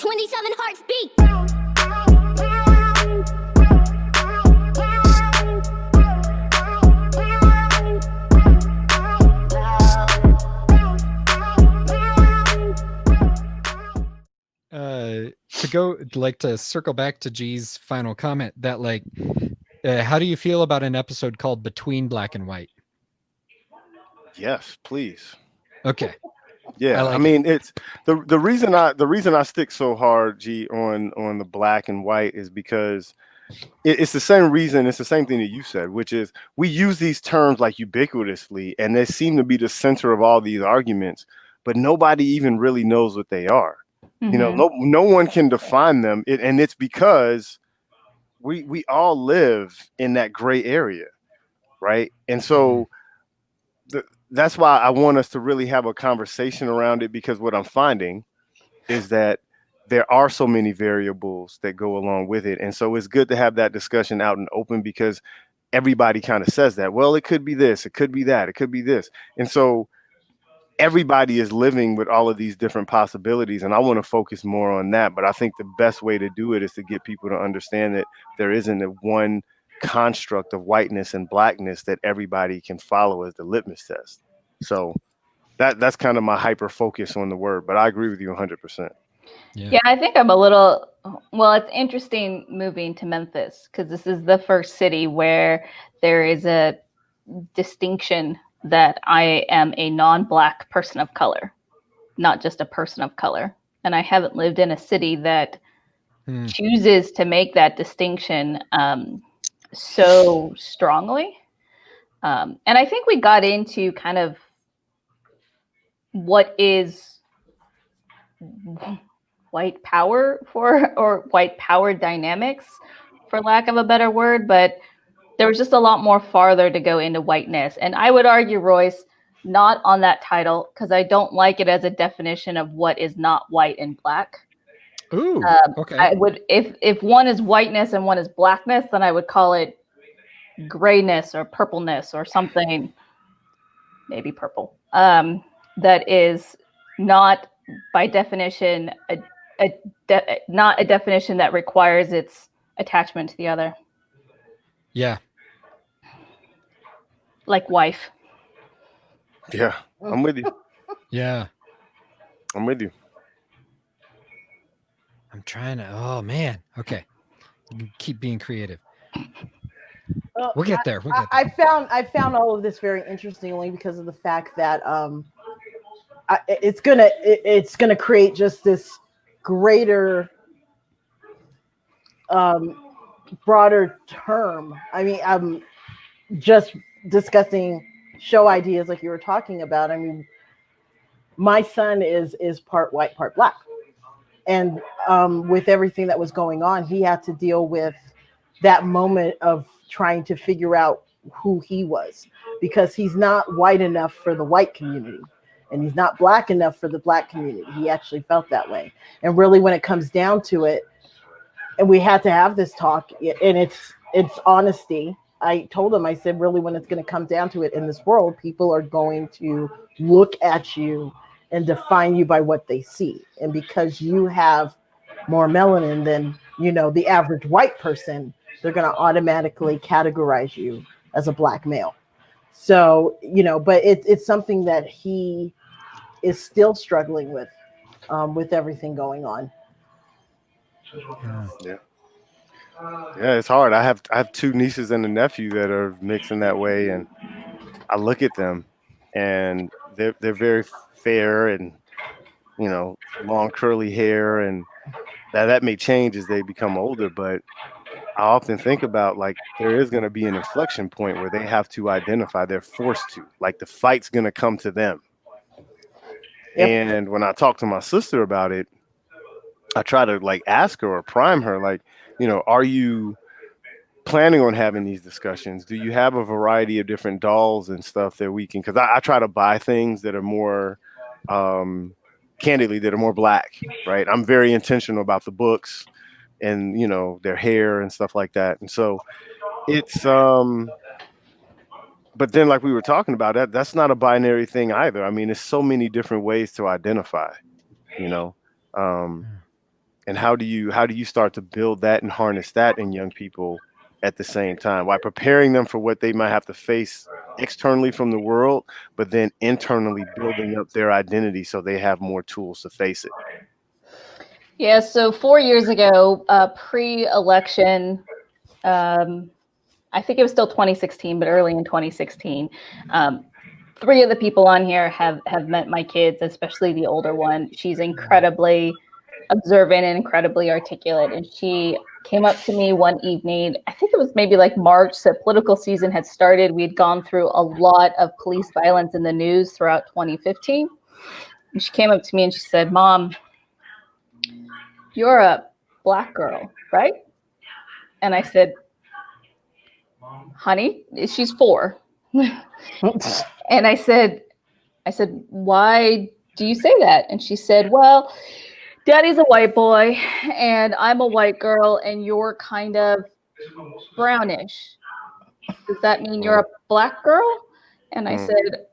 27 hearts beat. To circle back to Gee's final comment that how do you feel about an episode called Between Black and White? Yes, please. Okay. Yeah, I mean it's the reason I stick so hard, G, on the black and white is because it's the same reason. It's the same thing that you said, which is we use these terms like ubiquitously, and they seem to be the center of all these arguments, but nobody even really knows what they are. Mm-hmm. You know, no one can define them, and it's because we all live in that gray area, right? And so that's why I want us to really have a conversation around it, because what I'm finding is that there are so many variables that go along with it. And so it's good to have that discussion out and open, because everybody kind of says that, well, it could be this, it could be that, it could be this. And so everybody is living with all of these different possibilities. And I want to focus more on that. But I think the best way to do it is to get people to understand that there isn't a one construct of whiteness and blackness that everybody can follow as the litmus test. So that's kind of my hyper focus on the word, but I agree with you 100%. Yeah, I think I'm a little, well, it's interesting moving to Memphis because this is the first city where there is a distinction that I am a non-Black person of color, not just a person of color. And I haven't lived in a city that chooses to make that distinction so strongly. And I think we got into kind of what is white power or white power dynamics, for lack of a better word, but there was just a lot more farther to go into whiteness. And I would argue, Royce, not on that title, because I don't like it as a definition of what is not white and black. Ooh, okay. I would, if one is whiteness and one is blackness, then I would call it grayness or purpleness or something, maybe purple, that is not by definition not a definition that requires its attachment to the other. Yeah. Like wife. Yeah, I'm with you. Yeah. I'm with you. I'm trying to, oh man. Okay. Keep being creative. We'll get there. I found all of this very interesting only because of the fact that it's gonna create just this greater broader term. I mean, I'm just discussing show ideas like you were talking about. I mean, my son is part white, part black, and with everything that was going on, he had to deal with that moment of trying to figure out who he was, because he's not white enough for the white community and he's not black enough for the black community. He actually felt that way. And really, when it comes down to it, and we had to have this talk, and it's honesty. I told him, I said, really, when it's going to come down to it in this world, people are going to look at you and define you by what they see. And because you have more melanin than, the average white person, they're going to automatically categorize you as a black male. So, but it's something that he is still struggling with everything going on. Yeah, it's hard. I have two nieces and a nephew that are mixed in that way, and I look at them, and they're very fair and long curly hair, and that may change as they become older. But I often think about, like, there is going to be an inflection point where they have to identify. They're forced to, like, the fight's going to come to them. Yep. And when I talk to my sister about it, I try to ask her or prime her, are you planning on having these discussions? Do you have a variety of different dolls and stuff that we can, because I try to buy things that are more candidly, that are more black, right? I'm very intentional about the books and their hair and stuff like that. And so it's but then, like we were talking about, that's not a binary thing either. I mean, there's so many different ways to identify, And how do you start to build that and harness that in young people at the same time, while preparing them for what they might have to face externally from the world, but then internally building up their identity so they have more tools to face it? Yeah, so 4 years ago, pre-election, I think it was still 2016, but early in 2016, three of the people on here have met my kids, especially the older one. She's incredibly observant and incredibly articulate. And she came up to me one evening, I think it was maybe like March, so political season had started. We had gone through a lot of police violence in the news throughout 2015. And she came up to me and she said, "Mom, you're a Black girl, right?" And I said, "Honey," she's 4. And I said, "Why do you say that?" And she said, "Well, Daddy's a white boy and I'm a white girl and you're kind of brownish. Does that mean you're a Black girl?" And I said,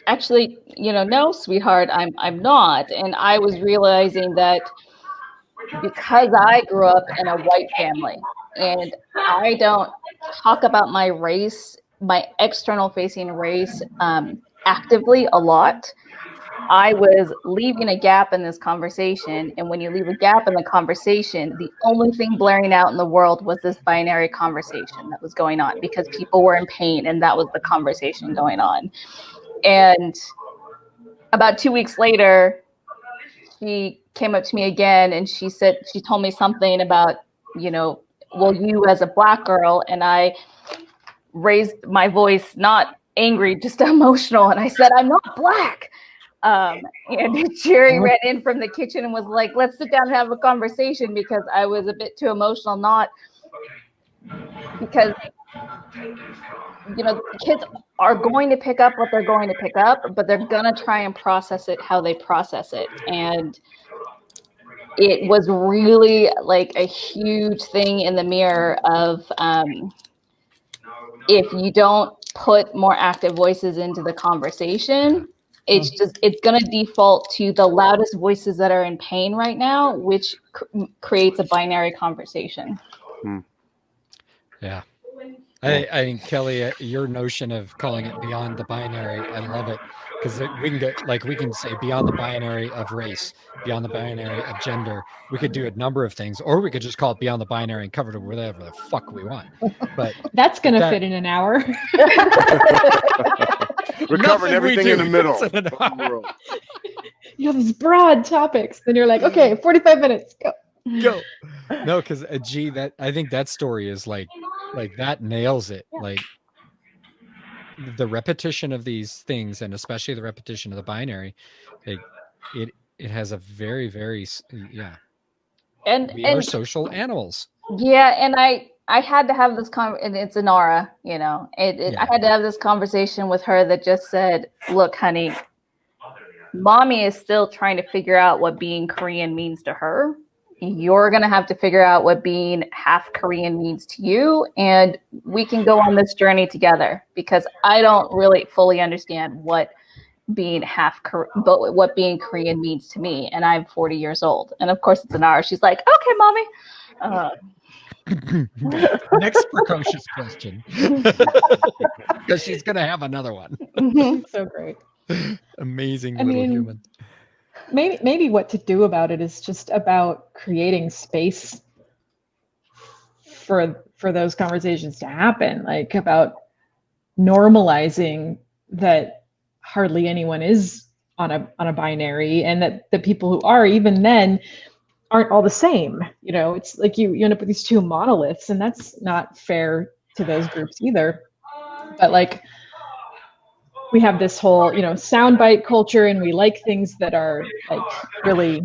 "Actually, no, sweetheart, I'm not." And I was realizing that because I grew up in a white family and I don't talk about my race, my external facing race, actively a lot, I was leaving a gap in this conversation. And when you leave a gap in the conversation, the only thing blaring out in the world was this binary conversation that was going on because people were in pain and that was the conversation going on. And about 2 weeks later, she came up to me again and she told me something about, well, you as a Black girl. And I raised my voice, not angry, just emotional. And I said, "I'm not Black." And Jerry ran in from the kitchen and was like, "Let's sit down and have a conversation," because I was a bit too emotional, not because, kids are going to pick up what they're going to pick up, but they're going to try and process it how they process it. And it was really like a huge thing in the mirror of if you don't put more active voices into the conversation, it's going to default to the loudest voices that are in pain right now, which creates a binary conversation. Yeah. I think, Kelly, your notion of calling it beyond the binary, I love it, because we can say beyond the binary of race, beyond the binary of gender. We could do a number of things, or we could just call it beyond the binary and cover it whatever the fuck we want. But that's going to fit in an hour. We're covering everything in the middle. You have these broad topics, then you're like, okay, 45 minutes, go. No, because Jee, I think that story is like that nails it. Like the repetition of these things, and especially the repetition of the binary, it has a very, very And we are social animals. Yeah, and I had to have this and it's Inara, I had to have this conversation with her that just said, "Look, honey, Mommy is still trying to figure out what being Korean means to her. You're going to have to figure out what being half Korean means to you. And we can go on this journey together, because I don't really fully understand what being what being Korean means to me. And I'm 40 years old." And of course it's Inara. She's like, "Okay, Mommy." Next precocious question. Because she's going to have another one. So great. Amazing little human. Maybe what to do about it is just about creating space for those conversations to happen, like about normalizing that hardly anyone is on a binary, and that the people who are, even then, aren't all the same. It's like you end up with these two monoliths, and that's not fair to those groups either. But like, we have this whole, soundbite culture, and we like things that are like really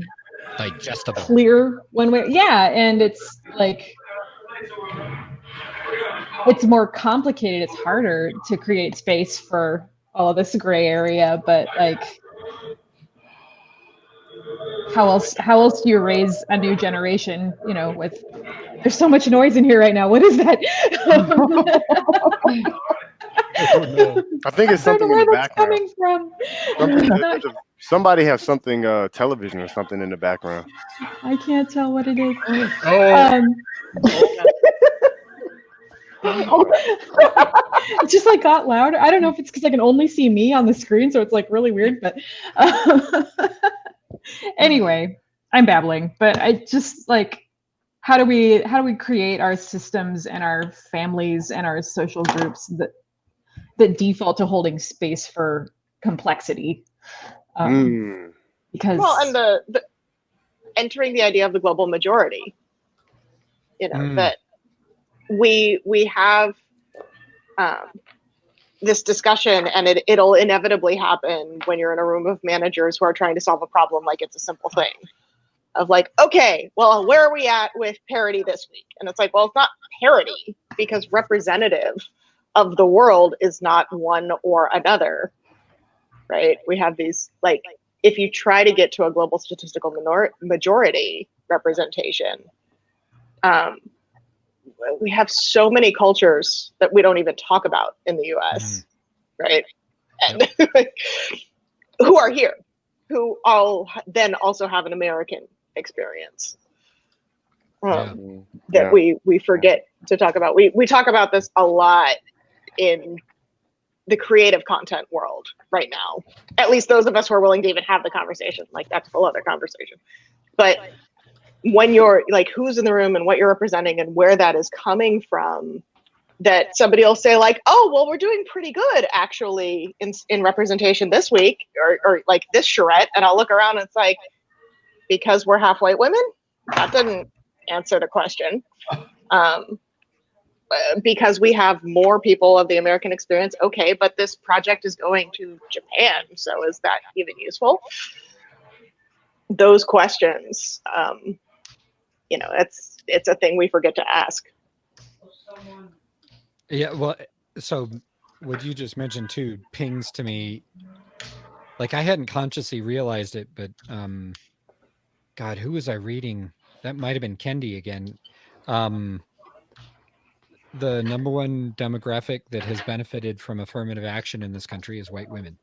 digestible, clear one way. Yeah, and it's like it's more complicated. It's harder to create space for all of this gray area. But like, how else do you raise a new generation? With there's so much noise in here right now. What is that? Oh no. I think it's I don't something know in where the that's background. coming from. Somebody has something, television or something in the background. I can't tell what it is. Oh. It just like got louder. I don't know if it's because I can only see me on the screen, so it's like really weird. But anyway, I'm babbling. But I just like, how do we create our systems and our families and our social groups that default to holding space for complexity? Because and the entering the idea of the global majority, that we have this discussion, and it'll inevitably happen when you're in a room of managers who are trying to solve a problem like it's a simple thing of like, okay, well, where are we at with parity this week? And it's like, well, it's not parity because representative of the world is not one or another, right? We have these, like, if you try to get to a global statistical majority representation, we have so many cultures that we don't even talk about in the US, right? And who are here, who all then also have an American experience that we forget to talk about. We talk about this a lot in the creative content world right now, at least those of us who are willing to even have the conversation. Like, that's a whole other conversation. But when you're like, who's in the room and what you're representing and where that is coming from, that somebody will say like, oh, well, we're doing pretty good actually in representation this week, or like this charrette. And I'll look around and it's like, because we're half white women? That didn't answer the question. Because we have more people of the American experience. Okay, but this project is going to Japan. So is that even useful? Those questions, it's a thing we forget to ask. Yeah, well, so what you just mentioned too pings to me. Like, I hadn't consciously realized it, but God, who was I reading? That might have been Kendi again. The number one demographic that has benefited from affirmative action in this country is white women.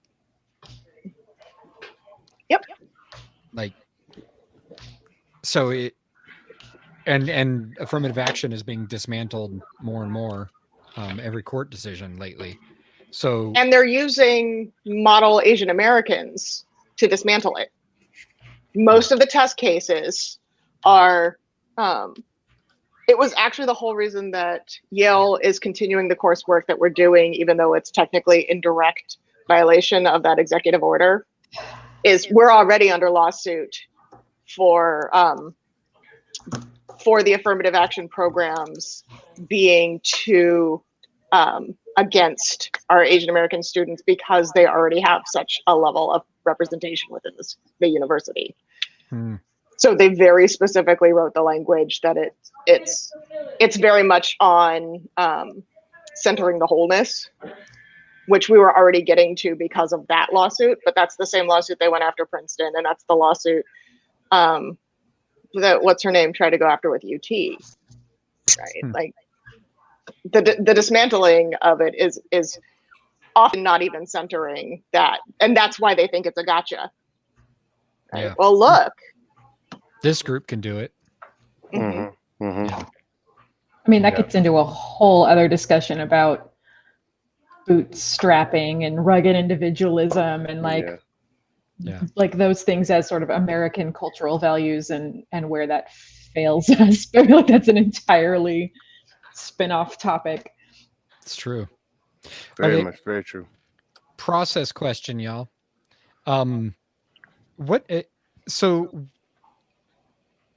Yep. Like, so it, and affirmative action is being dismantled more and more, every court decision lately. So, and they're using model Asian Americans to dismantle it. Most of the test cases are, it was actually the whole reason that Yale is continuing the coursework that we're doing, even though it's technically in direct violation of that executive order, is we're already under lawsuit for the affirmative action programs being too against our Asian American students because they already have such a level of representation within the university. So they very specifically wrote the language that it's very much on centering the wholeness, which we were already getting to because of that lawsuit. But that's the same lawsuit they went after Princeton, and that's the lawsuit that what's her name tried to go after with UT, right? Like the dismantling of it is often not even centering that, and that's why they think it's a gotcha. Right? Yeah. Well, look, this group can do it. Yeah. I mean, that gets into a whole other discussion about bootstrapping and rugged individualism and like those things as sort of American cultural values and where that fails us. But I feel like that's an entirely spin-off topic. It's true. Very much, very true. Process question, y'all.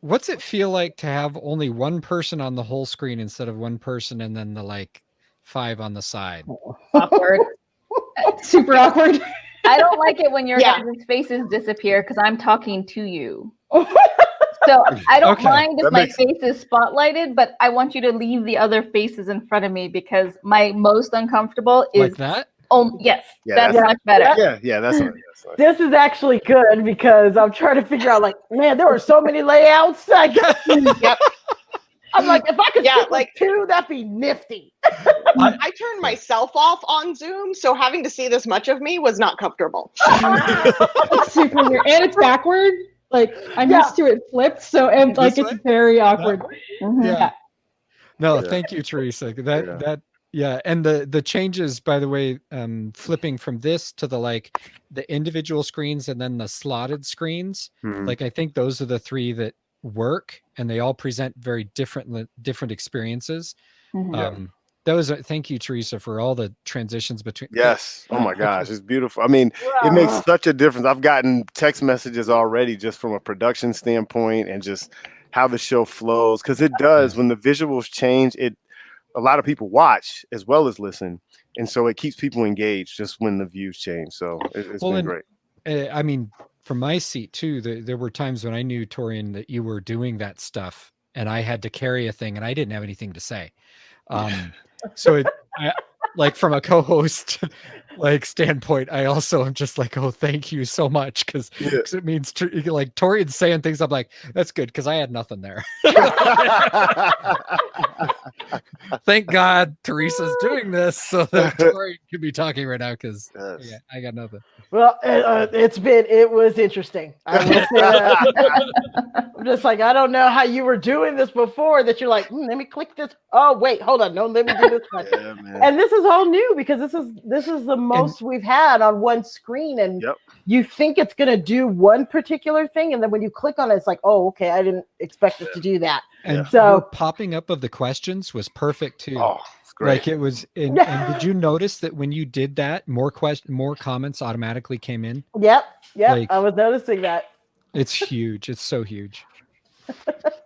What's it feel like to have only one person on the whole screen instead of one person and then the like 5 on the side? Awkward. Super awkward. I don't like it when your guys' faces disappear because I'm talking to you. So I don't mind if my face is spotlighted, but I want you to leave the other faces in front of me because my most uncomfortable is like that. Oh yes, that's much better. Yeah, that's nice. This is actually good because I'm trying to figure out, like, man, there were so many layouts. Yep. I'm like, if I could Yeah, stick with like- 2, that'd be nifty. I turned myself off on Zoom, so having to see this much of me was not comfortable. It's super weird, and it's backward. Like I'm Yeah. used to it flipped, so and like This it's way? very awkward. Mhm. Yeah. No, Yeah. thank you, Teresa. Yeah. Yeah, and the changes, by the way, flipping from this to the individual screens and then the slotted screens. Mhm. Like I think those are the 3 that work, and they all present very different experiences. Mhm. Thank you, Teresa, for all the transitions between. Yes. Oh my gosh, it's beautiful. I mean, it makes such a difference. I've gotten text messages already just from a production standpoint and just how the show flows, because it does. When the visuals change, a lot of people watch as well as listen, and so it keeps people engaged just when the views change. So it's been great. I mean, from my seat too, there were times when I knew, Torian, that you were doing that stuff, and I had to carry a thing, and I didn't have anything to say. So like from a co-host standpoint, I also am just like, oh, thank you so much, because it means like Torian's saying things. I'm like, that's good, because I had nothing there. Thank God Teresa's doing this so that Torian can be talking right now, because I got nothing. Well, it was interesting. I will say that. I'm just like, I don't know how you were doing this before, that you're like, let me click this. Oh, wait, hold on. No, let me do this one. Yeah, man. And this is all new, because this is the most we've had on one screen. And you think it's going to do one particular thing. And then when you click on it, it's like, oh, okay, I didn't expect it to do that. And so the popping up of the questions was perfect too. Oh, it's great. Like it was, and did you notice that when you did that, more comments automatically came in? Yep. Like, I was noticing that. It's huge. It's so huge.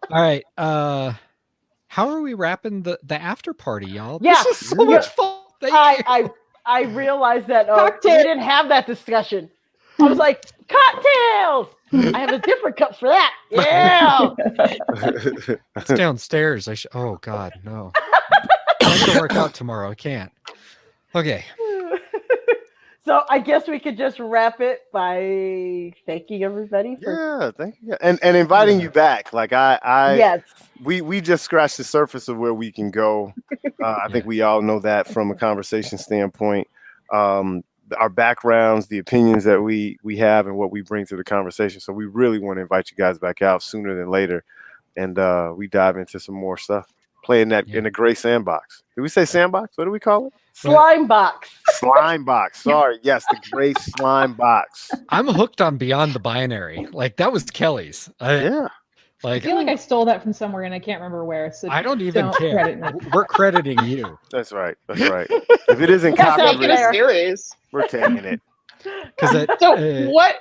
All right. How are we wrapping the after party, y'all? Yeah. This is so much fun. I realized that we Cocktail. didn't have that discussion. I was like, cocktails. I have a different cup for that. Yeah. It's downstairs. Oh God, no. I have to work out tomorrow. I can't. Okay. So I guess we could just wrap it by thanking everybody for thank you. And inviting you back. Like yes. We just scratched the surface of where we can go. I think we all know that from a conversation standpoint. Our backgrounds, the opinions that we have, and what we bring to the conversation. So we really want to invite you guys back out sooner than later, and we dive into some more stuff. Playing that in the gray sandbox. Did we say sandbox? What do we call it? Slime box. Slime box. Sorry. Yes, the gray slime box. I'm hooked on Beyond the Binary. Like that was Kellie's. Yeah. I feel like I stole that from somewhere and I can't remember where. So I don't even care. credit me. We're crediting you. That's right. That's right. If it isn't That's Make it a copyrighted, series. we're taking it. So what?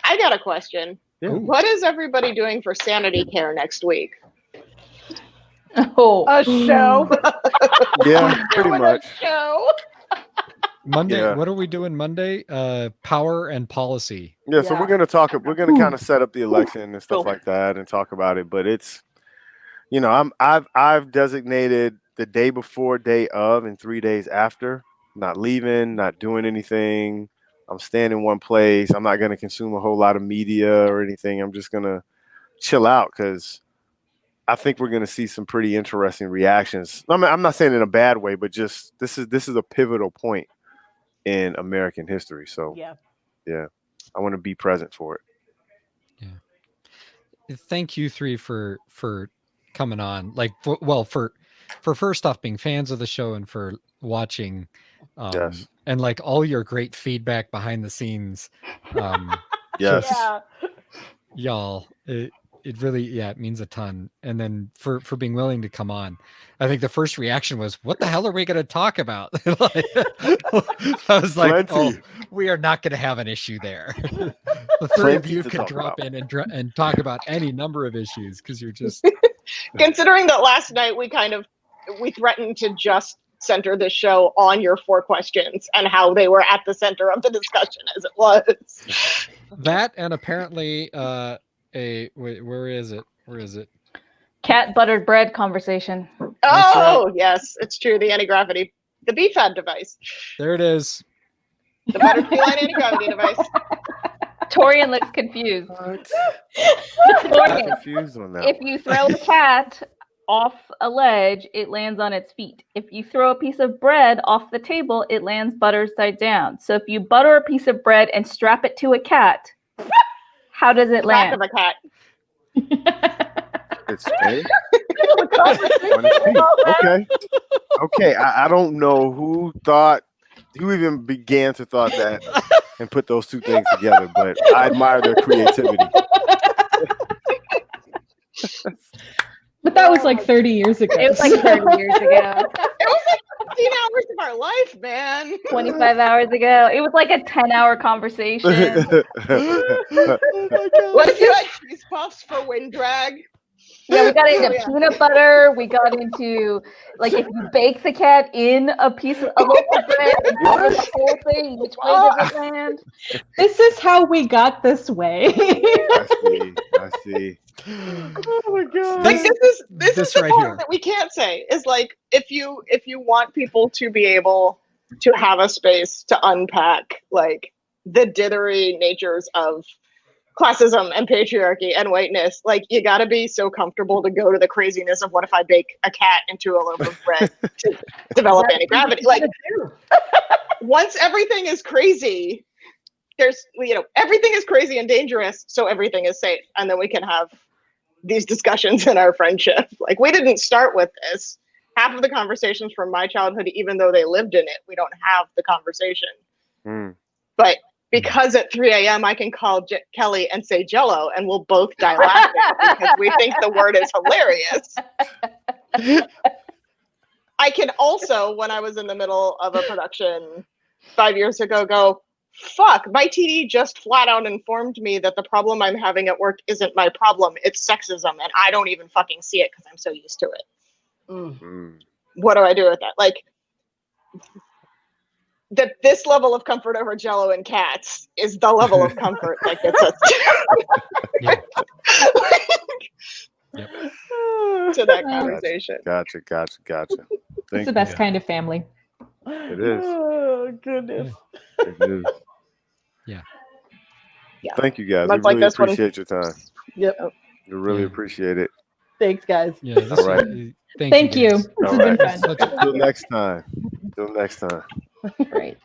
I got a question. Yeah. What is everybody doing for sanity care next week? Oh, A show. Yeah, pretty Doing much. A show. Monday. Yeah. What are we doing Monday? Power and policy. Yeah, so Yeah. we're gonna talk. We're gonna kind of set up the election and stuff like that, and talk about it. But it's, I've designated the day before, day of, and 3 days after. Not leaving, not doing anything. I'm staying in one place. I'm not gonna consume a whole lot of media or anything. I'm just gonna chill out, because I think we're gonna see some pretty interesting reactions. I'm not saying in a bad way, but just this is a pivotal point in American history. So Yeah. I want to be present for it. Thank you 3 for coming on. Like, for first off being fans of the show, and for watching, Yes. and like all your great feedback behind the scenes. Yes. Yeah. Y'all, it really, it means a ton. And then for being willing to come on, I think the first reaction was, what the hell are we going to talk about? I was like, Plenty. we are not going to have an issue there. The 3 of Plenty you to could talk drop about. in and talk about any number of issues, because you're just Considering that last night we threatened to just center the show on your 4 questions and how they were at the center of the discussion as it was. that. And apparently where is it? cat buttered bread conversation. Oh, yes, it's true. The anti-gravity, the BFAD device, There it is. the buttered feline anti-gravity device. Torian looks confused. I'm Torian, confused on that. if you throw a cat off a ledge, it lands on its feet. If you throw a piece of bread off the table, it lands butter side down. So if you butter a piece of bread and strap it to a cat, how does it Back land? of a cat. It's Spain. On his feet. Okay. I don't know who even began to thought that and put those two things together, but I admire their creativity. But that was like 30 years ago. It was like 30 years ago. It was like 15 hours of our life, man. 25 hours ago. It was like a 10-hour conversation. What if you had cheese puffs for wind drag? Yeah, we got into peanut butter. We got into, like, if you bake the cat in a piece of a loaf of bread and cover the whole thing, which way does it land? This is how we got this way. I see. Oh my god! Like this is the right part here. that we can't say is like if you want people to be able to have a space to unpack like the dithery natures of classism and patriarchy and whiteness, like you got to be so comfortable to go to the craziness of what if I bake a cat into a loaf of bread to develop anti-gravity. Like once everything is crazy, there's everything is crazy and dangerous, so everything is safe, and then we can have these discussions in our friendship. Like we didn't start with this. Half of the conversations from my childhood, even though they lived in it, we don't have the conversation. But because at 3 a.m. I can call Kelly and say Jello, and we'll both die laughing because we think the word is hilarious. I can also, when I was in the middle of a production 5 years ago, go, fuck, my TD just flat out informed me that the problem I'm having at work isn't my problem, it's sexism, and I don't even fucking see it because I'm so used to it. What do I do with that? Like, that this level of comfort over Jello and cats is the level of comfort that gets us to that conversation. Gotcha. It's the best kind of family. It is. Oh goodness. It is. Yeah. Thank you guys. Much We like really this one. appreciate your time. Yep. We really appreciate it. Thanks, guys. Yeah. This, All right. Thank you. guys. This All has been right. fun. Until next time. Great.